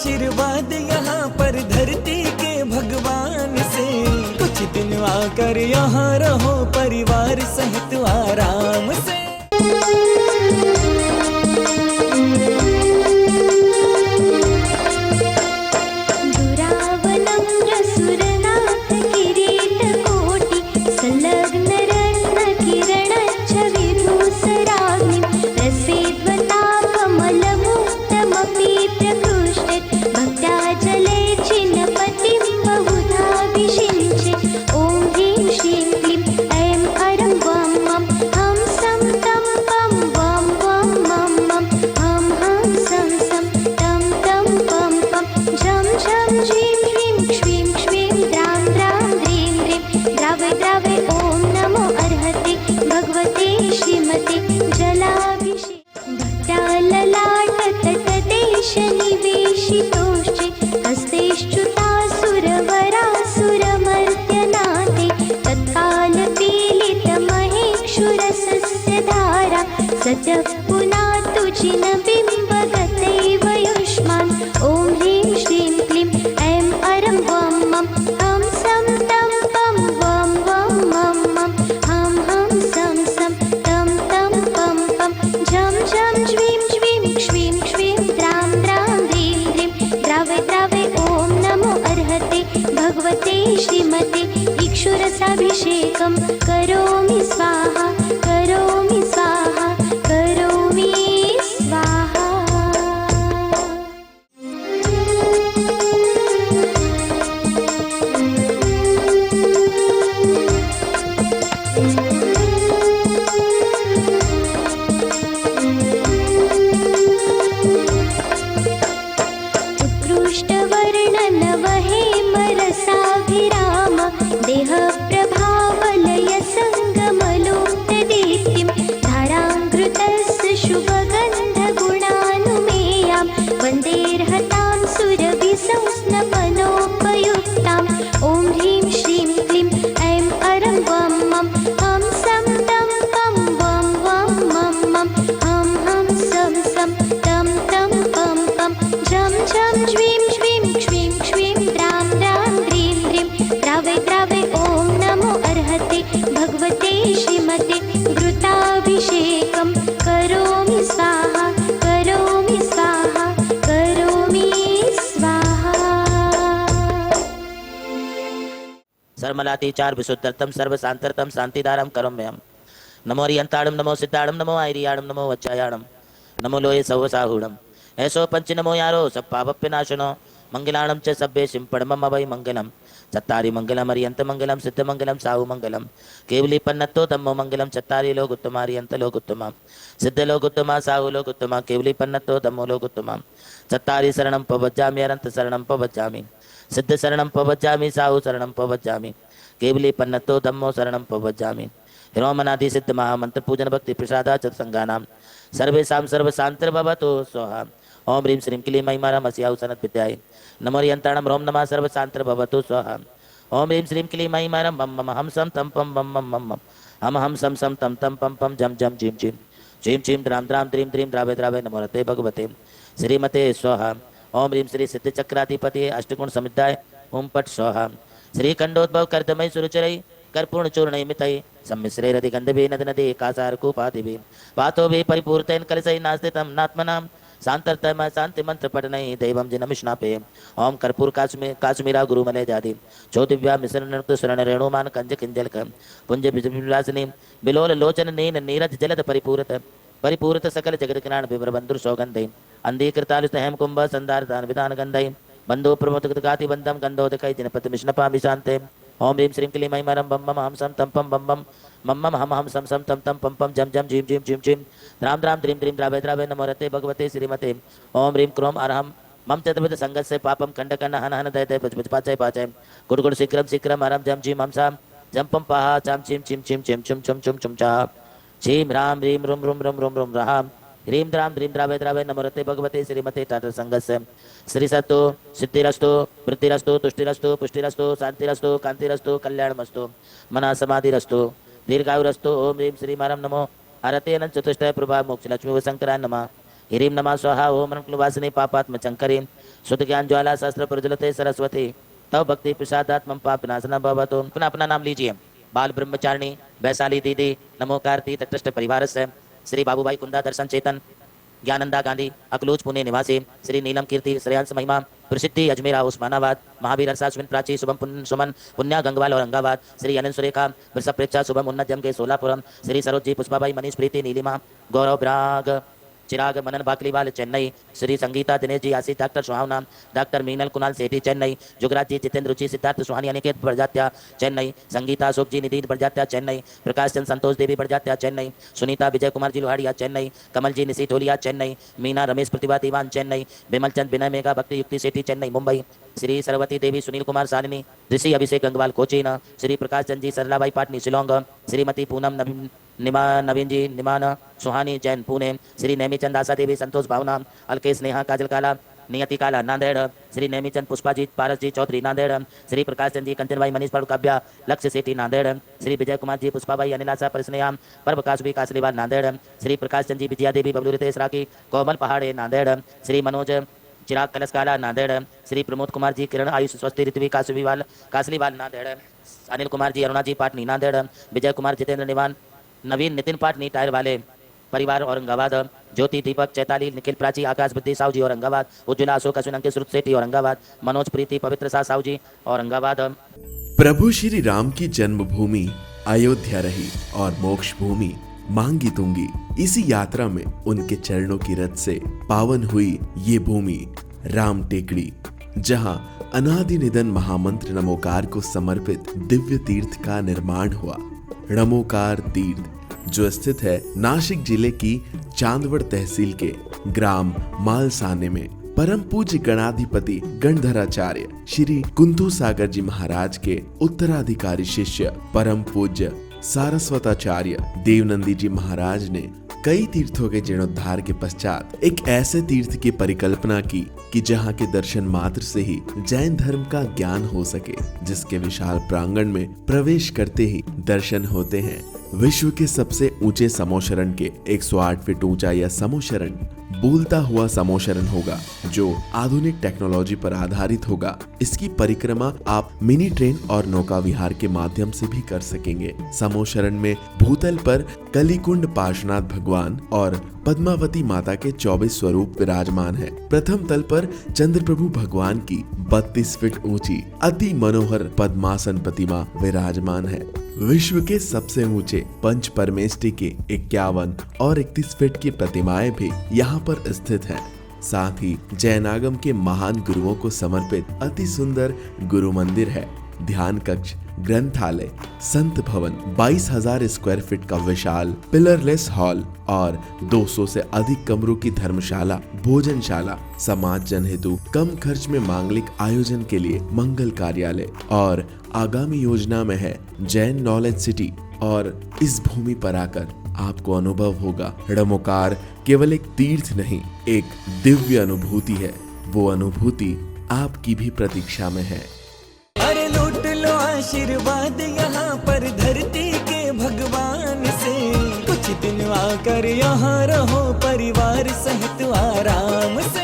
आशीर्वाद यहाँ पर धरती के भगवान से। कुछ दिन आकर यहाँ रहो परिवार सहित आराम से। सत्य पुना तुझिन बिंबगतैव युष्मान्। ॐ ह्रीं श्रीं क्लीं ऐं अरं वं मं हं सं तं पं वं वं मं मं हं हं सं सं तं तं पं पं झं झं झ्वीं झ्वीं क्ष्वीं क्ष्वीं द्रां द्रां द्रीं द्रीं द्रावय द्रावय। ॐ नमो अर्हते भगवते श्रीमते इक्षुरसाभिषेकं करोमि स्वाहा करोमि स्वाहा करोमि स्वाहा। उत्कृष्टवर्णन वहेमरसाभिराम देह प्रभावलय संगमलोक्तदीप्तिं धाराङ्घृतस्य शुभगन्धगुणानुमेयां वन्देर्हतां सुरभिसंस्नपनोपयुक्ताम्। ॐ ह्रीं श्रीं क्लीं ऐं अरं वं मं हं सं तं पं वं वं मं मं हं हं सं सं तं तं पं पं झं झं झ्वीं झ्वीं क्ष्वीं क्ष्वीं द्रां द्रां द्रीं द्रीं द्रावय द्रावय। ॐ नमो अर्हते भगवते श्रीमते घृताभिषेकं करोमि स्वाहा करोमि स्वाहा करोमि स्वाहा। सर्वमलाति चार विशुद्धर्तम सर्वशांतर्तम शांतिदारम करोम्यहम्। नमो रियंताड़म नमो सिद्धाड़म नमो आयरियाड़म नमो वच्चायाड़म नमो लोये सवसाहूड़म। ऐसो पंच नमो यारो सब पापप्य नाशनो मंगलाणम च सभ्ये सिंपड़मम अभय मंगलम। चत्तारि मंगलम अरियंत मंगलम सिद्ध मंगलम साहु मंगलम। केवली पन्नतो तमो मंगलम चत्तारि लोक उत्तम अरियंत लोक उत्तम सिद्ध लोक उत्तम साहु लोक उत्तम केवली पन्नतो तमो लोक उत्तम। चत्तारि शरणं पवज्जामि अनंत शरणं पवज्जामि सिद्ध शरणं पवज्जामि साहु शरणं पवज्जामि केवली पन्नतो तमो शरणं पवज्जामि। हिरोमनादि सिद्ध महामंत्र पूजन भक्ति प्रसादा सत्संगानां सर्वेषां सर्वशांतिर्भवतु स्वाहा। ओम ह्रीं श्रीं क्लीं ऐं मारं अस्याहु सनत विद्याय नमो रियंताणं रोम नमः सर्वशांतिर्भवतु स्वाहा। ओम ह्रीं श्रीं क्लीं ऐं मारं मम मम हम सम तम पम मम मम मम हम हम सम सम तम तम पम पम झम झम झीं झीं झीं झीं द्रां द्रां द्रीं द्रीं द्रावय द्रावय नमो रते भगवते श्रीमते स्वाहा। ओम ह्रीं श्री सिद्ध चक्राधिपति अष्टगुण समुदाय ओम पट स्वाहा। श्री खंडोद्भव कर्दमय सुरुचरई कर्पूर्ण चूर्ण मितई सम्मिश्रे रति गंधभि नद नदी कासार कूपादिभि पातो भी परिपूर्तन कलसई नास्तितम नात्मनाम शांतर्तम शांति मंत्र पठनई दैवम जिनमिष्णापे। ओम कर्पूर काश्मीरा गुरुमले जाति ज्योतिव्या मिश्रण शरण रेणुमान कंज किंजलक पुंज विलासिनी बिलोल लोचन नीन नीरज जलद परिपूरत सकल जगत किराण विवर बंधुर सौगंधई अंधीकृतालित हेम कुंभ संदारतान विधान गंधई बंधु प्रमोदक गाति बंदम गंधोदकई जिनपति मिष्णपामि शांते। ओम ह्रीं श्रीं क्लीं ऐं मरं बम मम हम सम तम पम बम बम मम मम हम हम सम सम तम तम पम पम झम झम झीं झीं झीं झीं द्रां द्रां द्रीं द्रीं द्रावय द्रावय नमो रते भगवते श्रीमते। ओम ह्रीं क्रोम अरहम मम चतुर्विध संगस्य पापम खंड खंड हन हन दय दय पच पच पाचय पाचय गुड गुड शीघ्रम शीघ्रम हरम झम झीं हम साम झम पम पाहा चाम चीम चीम चीम चीम चुम चुम चुम चुम चा चीम राम ह्रीं रुम रुम रुम रुम रुम रहाम ह्रीं द्रां द्रीं द्रावय द्रावय नमो रते भगवते श्रीमते टाटा संगस्य। श्री सत्तु सिद्धिरस्तु वृद्धिरस्तु तुष्टिरस्तु पुष्टिरस्तु शांतिरस्तु कांतिरस्तु कल्याणमस्तु मना समाधिरस्तु दीर्घायुरस्तु। ओम ह्रीं श्री मारं नमो हरते अनंत चतुष्टय प्रभा मोक्ष लक्ष्मी शंकराय नमः। ह्रीं नमः स्वाहा ओम ह्रीं पापात्म चंकरीं शुद्ध ज्ञान ज्वाला सहस्त्र प्रज्वलते सरस्वती तव भक्ति प्रसादात्मम पाप नाशना भवतु। पुनः अपना नाम लीजिए। बाल ब्रह्मचारिणी वैशाली दीदी नमोकार तीर्थ ट्रस्ट परिवार से श्री बाबूभाई कुंदा दर्शन चेतन ज्ञानंदा गांधी अकलूज पुणे निवासी श्री नीलम कीर्ति श्रेयांश महिमा प्रसिद्धि अजमेरा उस्मानाबाद महावीर अरसा सुमन प्राची शुभम सुमन पुण्या गंगवाल औरंगाबाद श्री अनंत सुरेखा वृषभ प्रेक्षा शुभम उन्नत जम के सोलापुरम श्री सरोजी पुष्पाबाई मनीष प्रीति नीलिमा गौरव ब्राग चिराग मनन बाकलीवाल चेन्नई श्री संगीता दिनेश जी आशीष डॉक्टर सुहावना डॉक्टर मीनल कुणाल सेठी चेन्नई जुगराज जी जितेंद्र रुचि सिद्धार्थ सुहानी अनिकेत बड़जात्या चेन्नई संगीता अशोक जी निधि बड़जात्या चेन्नई प्रकाश चंद संतोष देवी बड़जात्या चेन्नई सुनीता विजय कुमार जी लोहाड़िया चेन्नई कमल जी निशी टोलिया चेन्नई मीना रमेश प्रतिभा दीवान चेन्नई विमल चंद विनय मेघा भक्ति युक्ति सेठी चेन्नई मुंबई श्री सरवती देवी सुनील कुमार सालिनी ऋषि अभिषेक गंगवाल कोचीन श्री प्रकाश चंद जी सरलाबाई पाटनी शिलोंग श्रीमती पूनम नवीन जी निमान सुहानी जैन पुणे श्री नेमीचंद आशा देवी संतोष भावना अलकेश नेहा काजल काला नियति काला नांदेड़ श्री नेमीचंद पुष्पा जी पारस जी चौधरी नांदेड़ श्री प्रकाश चंद जी कंचनबाई मनीष पड़ काव्या लक्ष्य सेठी नांदेड़ श्री विजय कुमार जी पुष्पाबाई अनिलासा परिस्नेहा पर प्रकाश भी कासलीवाल नांदेड़ श्री प्रकाश चंद जी विजया देवी बबलू रितेश राकी कोमल पहाड़े नांदेड़ श्री मनोज चिराग कलशकाला नांदेड़ श्री प्रमोद कुमार जी किरण आयुष स्वस्ति ऋतवी कासलीवाल नांदेड़ अनिल कुमार जी अरुणा जी पाटनी नांदेड़ विजय कुमार जितेंद्र निवान नवीन नितिन पाटनी टायर वाले परिवार औरंगाबाद ज्योति दीपक चैताली निखिल प्राची आकाश बुद्धि साहू जी औरंगाबाद उज्ज्वला अशोक अश्विन अंकित श्रुत सेठी औरंगाबाद मनोज प्रीति पवित्र सा साहू जी औरंगाबाद। प्रभु श्री राम की जन्मभूमि अयोध्या रही और मोक्ष भूमि मांगी तुंगी। इसी यात्रा में उनके चरणों की रथ से पावन हुई ये भूमि राम टेकड़ी, जहां अनादि निधन महामंत्र नमोकार को समर्पित दिव्य तीर्थ का निर्माण हुआ। नमोकार तीर्थ जो स्थित है नासिक जिले की चांदवड़ तहसील के ग्राम मालसाने में परम पूज्य गणाधिपति गणधराचार्य श्री कुंतु सागर जी महाराज के उत्तराधिकारी शिष्य परम पूज्य सारस्वताचार्य देवनंदी जी महाराज ने कई तीर्थों के जीर्णोद्धार के पश्चात एक ऐसे तीर्थ की परिकल्पना की कि जहाँ के दर्शन मात्र से ही जैन धर्म का ज्ञान हो सके, जिसके विशाल प्रांगण में प्रवेश करते ही दर्शन होते हैं विश्व के सबसे ऊंचे समोशरण के 108 फीट ऊंचा यह समोशरण बोलता हुआ समोशरण होगा जो आधुनिक टेक्नोलॉजी पर आधारित होगा। इसकी परिक्रमा आप मिनी ट्रेन और नौका विहार के माध्यम से भी कर सकेंगे। समोशरण में भूतल पर कलिकुंड पार्श्वनाथ भगवान और पद्मावती माता के 24 स्वरूप विराजमान है। प्रथम तल पर चंद्र प्रभु भगवान की 32 फीट ऊंची अति मनोहर पद्मासन प्रतिमा विराजमान है। विश्व के सबसे ऊंचे पंच परमेष्टि के 51 और 31 फीट की प्रतिमाएं भी यहाँ पर स्थित हैं। साथ ही जैनागम के महान गुरुओं को समर्पित अति सुंदर गुरु मंदिर है। ध्यान कक्ष, ग्रंथालय, संत भवन, 22,000 स्क्वायर फीट का विशाल पिलरलेस हॉल और 200 से अधिक कमरों की धर्मशाला, भोजनशाला, समाज जन हेतु कम खर्च में मांगलिक आयोजन के लिए मंगल कार्यालय और आगामी योजना में है जैन नॉलेज सिटी। और इस भूमि पर आकर आपको अनुभव होगा नमोकार केवल एक तीर्थ नहीं, एक दिव्य अनुभूति है। वो अनुभूति आपकी भी प्रतीक्षा में है। अरे लूट लो आशीर्वाद यहाँ पर धरती के भगवान से, कुछ दिन आकर यहाँ रहो परिवार सहित आराम से।